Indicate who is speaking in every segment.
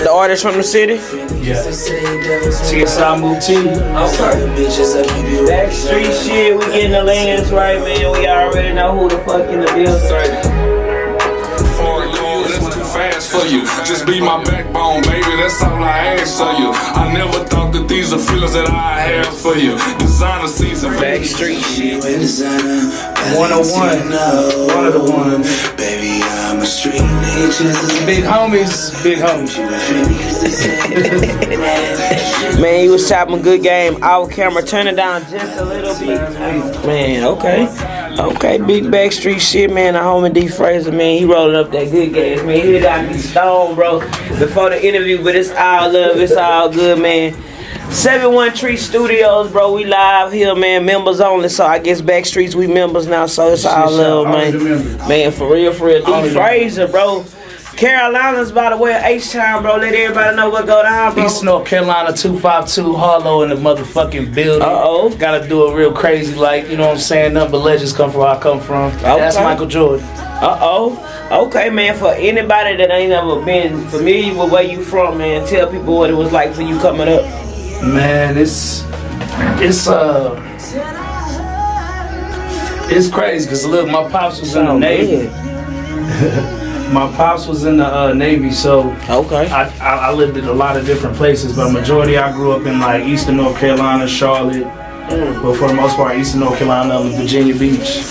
Speaker 1: The artist from the city?
Speaker 2: Yeah. TSI Mootini.
Speaker 1: Okay. Backstreet shit, we getting the lanes right, man. We already know who the fuck in the building.
Speaker 3: Fast for you, just be my backbone, baby. That's all I ask of you. I never thought that these are feelings that I have for you. Designer season,
Speaker 1: Backstreet shit.
Speaker 2: 101, one of the ones.
Speaker 4: Baby, I'm a street nigga.
Speaker 2: Big homies, big homies.
Speaker 1: Man, you was chopping good game. Our camera, turn it down just a little bit. Man, okay. Okay, big Backstreet shit, man. The homie D Frazier, man, he rolling up that good gas, man. He got me stoned, bro, before the interview, but it's all love, it's all good, man. 713 Studios, bro, we live here, man, members only, so I guess Backstreets, we members now, so it's all love, man. Man, for real, D Frazier, bro. Carolina's by the way of H-Town, bro. Let everybody know what go down, bro.
Speaker 2: East North Carolina, 252, Harlow in the motherfucking building.
Speaker 1: Uh-oh.
Speaker 2: Gotta do it real crazy, like, you know what I'm saying? Nothing but legends come from where I come from. Okay. That's Michael Jordan.
Speaker 1: Uh-oh. Okay, man, for anybody that ain't ever been familiar with where you from, man, tell people what it was like for you coming up.
Speaker 2: Man, it's crazy, because look, my pops was in the Navy. My pops was in the Navy, so
Speaker 1: okay.
Speaker 2: I lived in a lot of different places, but majority I grew up in like Eastern North Carolina, Charlotte, but for the most part Eastern North Carolina and Virginia Beach.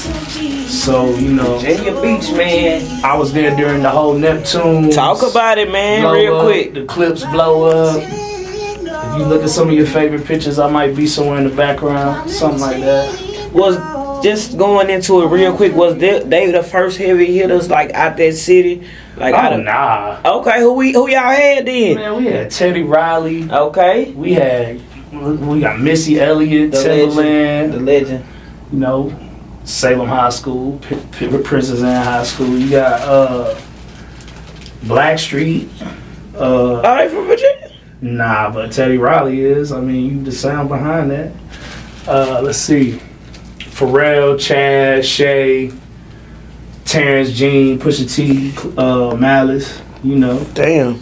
Speaker 2: So, you know,
Speaker 1: Virginia Beach, man.
Speaker 2: I was there during the whole Neptune.
Speaker 1: Talk about it, man, real quick.
Speaker 2: The clips blow up. If you look at some of your favorite pictures, I might be somewhere in the background, something like that.
Speaker 1: Was just going into it real quick, was they the first heavy hitters like out that city? Like
Speaker 2: nah.
Speaker 1: Okay, who y'all had then?
Speaker 2: Man, we had Teddy Riley.
Speaker 1: Okay.
Speaker 2: We got Missy Elliott, Timberland.
Speaker 1: The legend.
Speaker 2: You know, Salem High School, Princess Anne High School. You got Blackstreet.
Speaker 1: Are they from Virginia?
Speaker 2: Nah, but Teddy Riley is. I mean, you the sound behind that. Let's see. Pharrell, Chad, Shay, Terrence, Jean, Pusha T, Malice, you know.
Speaker 1: Damn.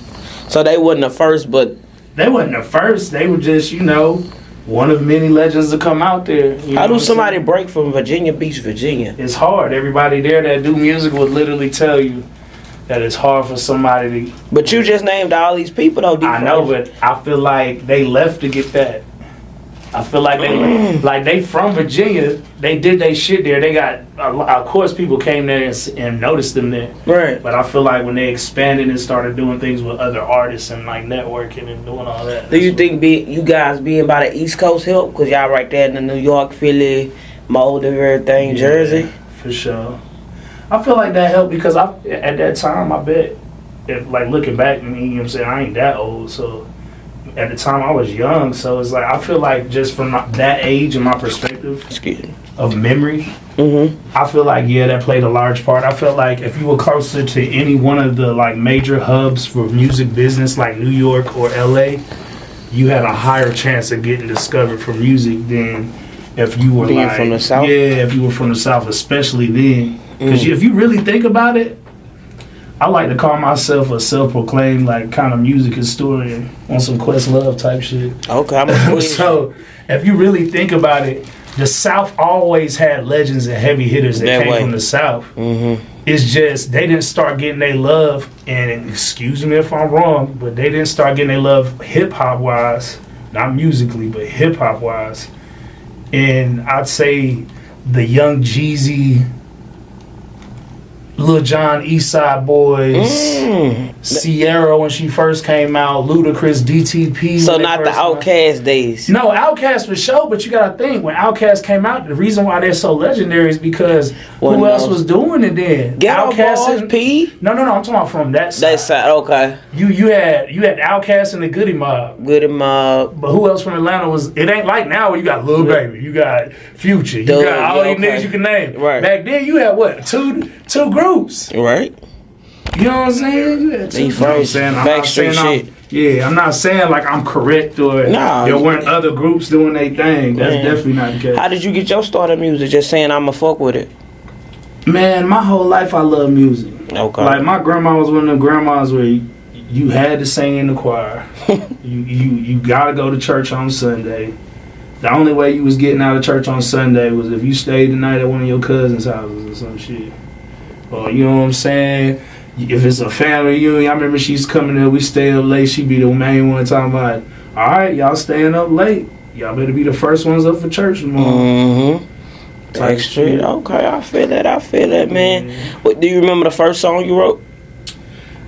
Speaker 1: So they wasn't the first, but...
Speaker 2: They wasn't the first. They were just, you know, one of many legends to come out there.
Speaker 1: How do somebody break from Virginia Beach, Virginia?
Speaker 2: It's hard. Everybody there that do music would literally tell you that it's hard for somebody to...
Speaker 1: But you just named all these people, though.
Speaker 2: I know, but I feel like they left to get that. I feel like they from Virginia. They did their shit there. They got, of course, people came there and noticed them there.
Speaker 1: Right.
Speaker 2: But I feel like when they expanded and started doing things with other artists and like networking and doing all that.
Speaker 1: Do you think you guys being by the East Coast help? Because y'all right there in the New York, Philly, mold of everything, Jersey.
Speaker 2: For sure. I feel like that helped because at that time, I bet, if like looking back, I mean, you know what I'm saying, I ain't that old, so. At the time I was young, so it's like I feel like just from that age and my perspective of memory, I feel like that played a large part. I felt like if you were closer to any one of the like major hubs for music business like New York or LA, you had a higher chance of getting discovered for music than if you were like
Speaker 1: from the South.
Speaker 2: Yeah, if you were from the South, especially then, because if you really think about it. I like to call myself a self-proclaimed like kind of music historian on some Questlove type shit.
Speaker 1: Okay, I'm
Speaker 2: so if you really think about it, the South always had legends and heavy hitters that came from the South. It's just they didn't start getting their love, and excuse me if I'm wrong, but they didn't start getting their love hip-hop wise, not musically, but hip-hop wise. And I'd say the Young Jeezy, Lil Jon, East Side Boys, Sierra when she first came out, Ludacris, DTP.
Speaker 1: So not the Outkast days.
Speaker 2: No, Outkast for sure, but you gotta think, when Outkast came out, the reason why they're so legendary is because who else was doing it then?
Speaker 1: Outkast and P?
Speaker 2: No, I'm talking about from that side.
Speaker 1: That side, okay.
Speaker 2: You had Outkast and the Goody Mob.
Speaker 1: Goody Mob.
Speaker 2: But who else from Atlanta was, it ain't like now where you got Lil Baby, you got Future, you got all these niggas you can name.
Speaker 1: Right.
Speaker 2: Back then you had what, two groups.
Speaker 1: Right.
Speaker 2: You know what I'm saying?
Speaker 1: Backstreet shit.
Speaker 2: Yeah, I'm not saying like I'm correct or there weren't other groups doing their thing. That's definitely not the case.
Speaker 1: How did you get your start in music? Just saying I'ma fuck with it?
Speaker 2: Man, my whole life I love music.
Speaker 1: Okay.
Speaker 2: Like my grandma was one of them grandmas where you had to sing in the choir. you gotta go to church on Sunday. The only way you was getting out of church on Sunday was if you stayed the night at one of your cousins' houses or some shit. Or you know what I'm saying? If it's a family reunion, I remember she's coming in, we stay up late, she be the main one talking about, all right, y'all staying up late. Y'all better be the first ones up for church tomorrow.
Speaker 1: Mm-hmm. Extra. Okay, I feel that, man. What, do you remember the first song you wrote?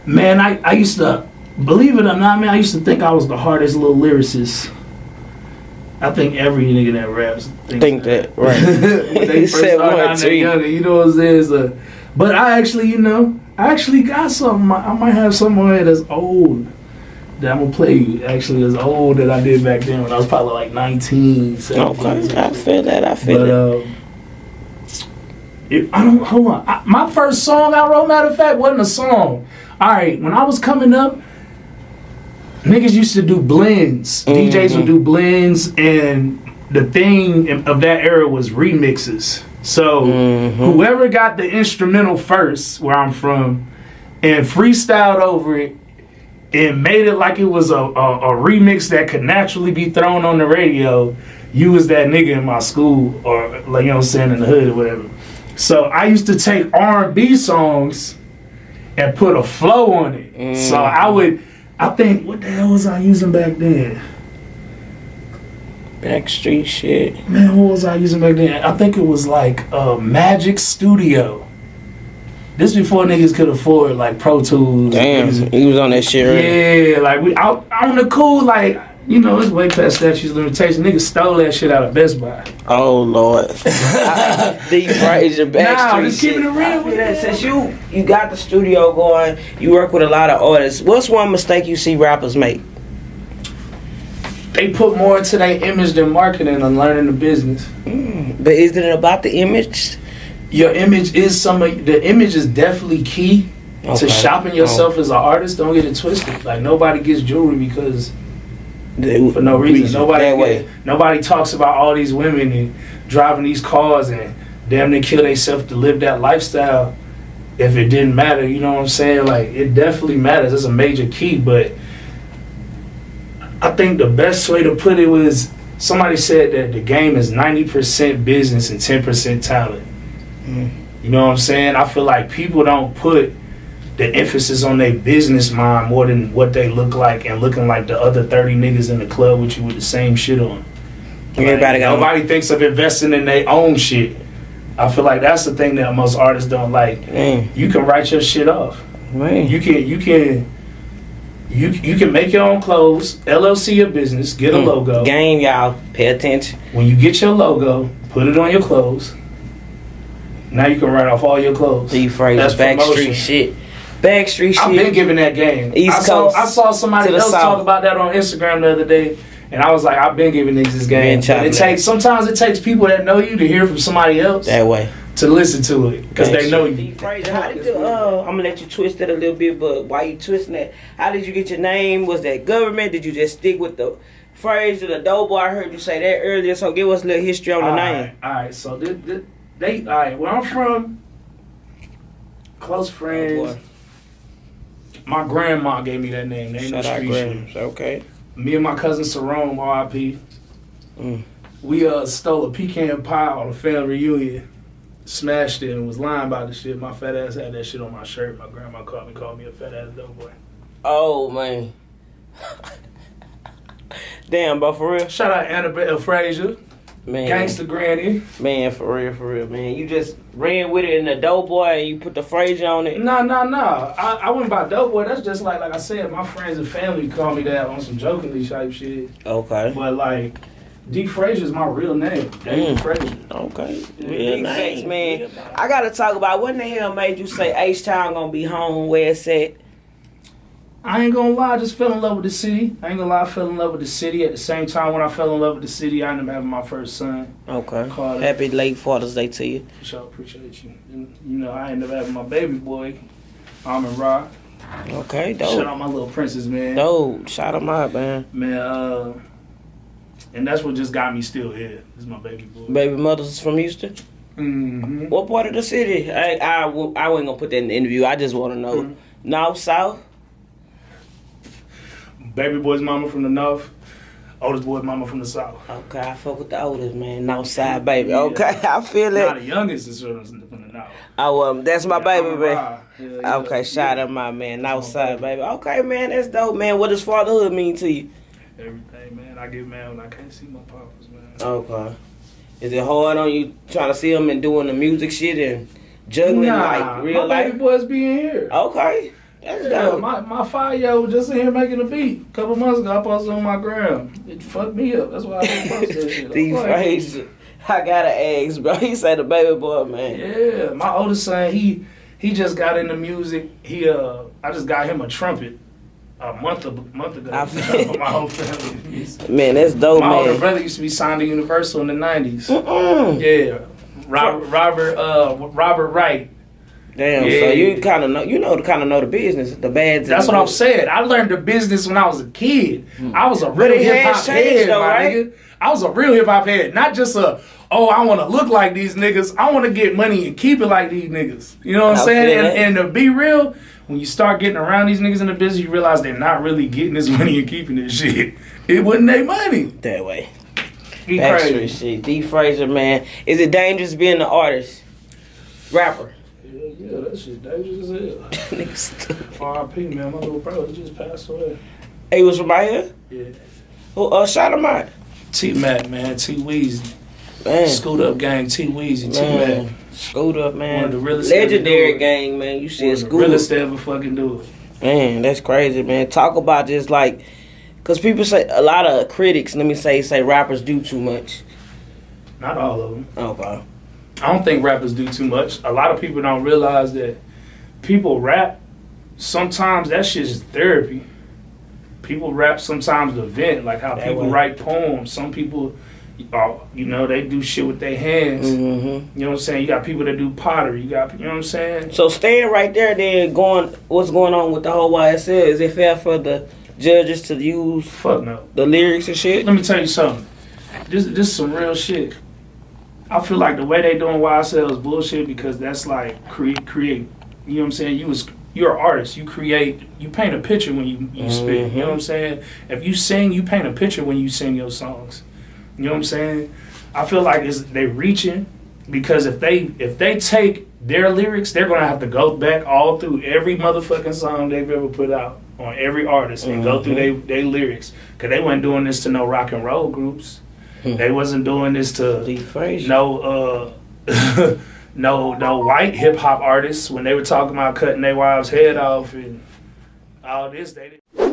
Speaker 2: Man, I used to, believe it or not, man, I used to think I was the hardest little lyricist. I think every nigga that raps
Speaker 1: think that, right.
Speaker 2: when they first start out there younger, you know what I'm saying? So, but I actually got something. I might have something on here that's old that I'm gonna play you. Actually, it's old that I did back then when I was probably like 19, 17.
Speaker 1: Okay, I feel that.
Speaker 2: Hold on. My first song I wrote, matter of fact, wasn't a song. All right, when I was coming up, niggas used to do blends. DJs would do blends, and the thing of that era was remixes. So whoever got the instrumental first, where I'm from, and freestyled over it, and made it like it was a remix that could naturally be thrown on the radio, you was that nigga in my school, or like, you know what I'm saying, in the hood or whatever. So I used to take R&B songs and put a flow on it. So I think, what the hell was I using back then?
Speaker 1: Backstreet shit.
Speaker 2: Man, what was I using back then? I think it was like Magic Studio. This before niggas could afford like Pro Tools.
Speaker 1: Damn, he was on that shit early.
Speaker 2: Yeah, like we out on the cool, like, you know, it's way past statutes of limitations. Niggas stole that shit out of Best Buy.
Speaker 1: Oh Lord. FRAZIER, Backstreet.
Speaker 2: Nah, just keeping it real with
Speaker 1: that. Since you got the studio going, you work with a lot of artists. What's one mistake you see rappers make?
Speaker 2: They put more into their image than marketing and learning the business.
Speaker 1: But isn't it about the image?
Speaker 2: Your image is the image is definitely key to shopping yourself as an artist. Don't get it twisted. Like, nobody gets jewelry because for no reason. Nobody talks about all these women and driving these cars and damn near kill themselves to live that lifestyle if it didn't matter. You know what I'm saying? Like, it definitely matters. It's a major key, but I think the best way to put it was, somebody said that the game is 90% business and 10% talent. You know what I'm saying? I feel like people don't put the emphasis on their business mind more than what they look like and looking like the other 30 niggas in the club with you with the same shit on. Nobody thinks of investing in their own shit. I feel like that's the thing that most artists don't like. You can write your shit off. You can make your own clothes, LLC your business, get a logo.
Speaker 1: Game, y'all. Pay attention.
Speaker 2: When you get your logo, put it on your clothes. Now you can write off all your clothes.
Speaker 1: That's Backstreet shit. Backstreet shit.
Speaker 2: I've been giving that game.
Speaker 1: I
Speaker 2: saw somebody else talk about that on Instagram the other day, and I was like, I've been giving niggas this game. But sometimes it takes people that know you to hear from somebody else
Speaker 1: that way
Speaker 2: to listen to it because they know you.
Speaker 1: How did you, I'm gonna let you twist it a little bit, but while you twisting that, how did you get your name? Was that government? Did you just stick with the FRAZIER, the Doughboy? I heard you say that earlier, so give us a little history on the name.
Speaker 2: All right, so where I'm from, close friends. My grandma gave me that name. They
Speaker 1: Shout out grandmas. Okay.
Speaker 2: Me and my cousin Sarone, R.I.P. We stole a pecan pie on a family reunion, smashed it, and was lying about the shit. My fat ass had that shit on my shirt. My grandma called me a fat ass doughboy.
Speaker 1: Oh man. Damn, but for real.
Speaker 2: Shout out Annabelle FRAZIER.
Speaker 1: Man.
Speaker 2: Gangsta Granny.
Speaker 1: Man, for real, man. You just ran with it in the Doughboy and you put the FRAZIER on it?
Speaker 2: No. I went by Doughboy. That's just like I said, my friends and family call me that on some jokingly type shit.
Speaker 1: Okay.
Speaker 2: But like, D. FRAZIER is my real name. David FRAZIER.
Speaker 1: Okay. Real name, man. I gotta talk about what in the hell made you say H-Town gonna be home where it's at?
Speaker 2: I ain't gonna lie, I just fell in love with the city. I fell in love with the city. At the same time, when I fell in love with the city, I ended up having my first son.
Speaker 1: Okay.
Speaker 2: Carter.
Speaker 1: Happy late Father's Day to you.
Speaker 2: For sure, appreciate you. And, you know, I ended up having my baby boy, Almond Rock.
Speaker 1: Okay, dope.
Speaker 2: Shout out my little princess, man.
Speaker 1: Dope. Shout him out, man.
Speaker 2: Man, and that's what just got me still here. This is my baby boy.
Speaker 1: Baby mothers from Houston?
Speaker 2: Mm-hmm.
Speaker 1: What part of the city? I wasn't gonna put that in the interview. I just want to know. North, south?
Speaker 2: Baby boy's mama from the north. Oldest boy's mama from the south.
Speaker 1: Okay, I fuck with the oldest, man. North side, baby. Okay, I feel
Speaker 2: Nah,
Speaker 1: it.
Speaker 2: the youngest is from the north.
Speaker 1: Oh, that's my baby,
Speaker 2: I'm a
Speaker 1: man.
Speaker 2: ride. Yeah,
Speaker 1: Okay, shout out my man. North side, baby. Okay, man, that's dope, man. What does fatherhood mean to you?
Speaker 2: Everything, man. I get mad when I can't see my papas, man.
Speaker 1: Okay. Is it hard on you trying to see them and doing the music shit and juggling like real
Speaker 2: my baby
Speaker 1: life?
Speaker 2: boys being here.
Speaker 1: Okay. That's
Speaker 2: Yeah,
Speaker 1: dope.
Speaker 2: my 5-year-old just in here making a beat. A couple months ago, I posted on my gram. It fucked me up. That's why I didn't post that shit.
Speaker 1: These phrases. I gotta ask, bro. He said the baby boy, man.
Speaker 2: Yeah, my oldest son, he just got into music. I just got him a trumpet a month ago.
Speaker 1: I feel-
Speaker 2: My whole family.
Speaker 1: Man, that's dope,
Speaker 2: My older
Speaker 1: man.
Speaker 2: brother used to be signed to Universal in the 90s.
Speaker 1: Mm-mm.
Speaker 2: Yeah, Robert Wright.
Speaker 1: Damn,
Speaker 2: Yeah.
Speaker 1: so you kind of know the business, the bads.
Speaker 2: That's what I'm saying. I learned the business when I was a kid. I was a
Speaker 1: But
Speaker 2: real
Speaker 1: it
Speaker 2: hip
Speaker 1: has
Speaker 2: hop
Speaker 1: changed
Speaker 2: head,
Speaker 1: though,
Speaker 2: my
Speaker 1: right?
Speaker 2: nigga. I was a real hip hop head, not just I want to look like these niggas. I want to get money and keep it like these niggas. You know what I'm
Speaker 1: I
Speaker 2: saying?
Speaker 1: feel that.
Speaker 2: And to be real, when you start getting around these niggas in the business, you realize they're not really getting this money and keeping this shit. It wasn't their money.
Speaker 1: that way.
Speaker 2: He
Speaker 1: Backstreet
Speaker 2: crazy.
Speaker 1: shit. D. Frazier, man. Is it dangerous being an artist, rapper?
Speaker 2: Yeah, that shit dangerous as hell.
Speaker 1: Nigga stupid.
Speaker 2: R.I.P. man, my little brother just passed away.
Speaker 1: He was from out here.
Speaker 2: Yeah.
Speaker 1: Who shout him out?
Speaker 2: T-Mac, man, T-Weezy.
Speaker 1: Man,
Speaker 2: Scoot Up Gang, T-Weezy, T-Mac.
Speaker 1: man. Scoot Up, man.
Speaker 2: One of the realest
Speaker 1: Legendary
Speaker 2: ever do it.
Speaker 1: gang, man. You
Speaker 2: One
Speaker 1: said
Speaker 2: of the
Speaker 1: Scoot
Speaker 2: realest
Speaker 1: Up.
Speaker 2: to ever fucking do it.
Speaker 1: Man, that's crazy, man. Talk about just like, cause people say a lot of critics. Let me say rappers do too much.
Speaker 2: Not all of them.
Speaker 1: Okay.
Speaker 2: I don't think rappers do too much. A lot of people don't realize that people rap. Sometimes that shit is therapy. People rap sometimes to vent, like how
Speaker 1: That
Speaker 2: people
Speaker 1: way.
Speaker 2: write poems. Some people, they do shit with their hands.
Speaker 1: Mm-hmm.
Speaker 2: You know what I'm saying? You got people that do pottery. You know what I'm saying?
Speaker 1: So staying right there, then what's going on with the whole YSL? Is it fair for the judges to use
Speaker 2: Fuck no.
Speaker 1: the lyrics and shit?
Speaker 2: Let me tell you something. This is some real shit. I feel like the way they doing YSL is bullshit because that's like create. You know what I'm saying? You're an artist. You create. You paint a picture when you spit. You know what I'm saying? If you sing, you paint a picture when you sing your songs. You know what I'm saying? I feel like they reaching because if they take their lyrics, they're gonna have to go back all through every motherfucking song they've ever put out on every artist and go through their lyrics because they weren't doing this to no rock and roll groups. They wasn't doing this to
Speaker 1: D. Frazier.
Speaker 2: no white hip hop artists when they were talking about cutting their wives' head off and all this. They didn't.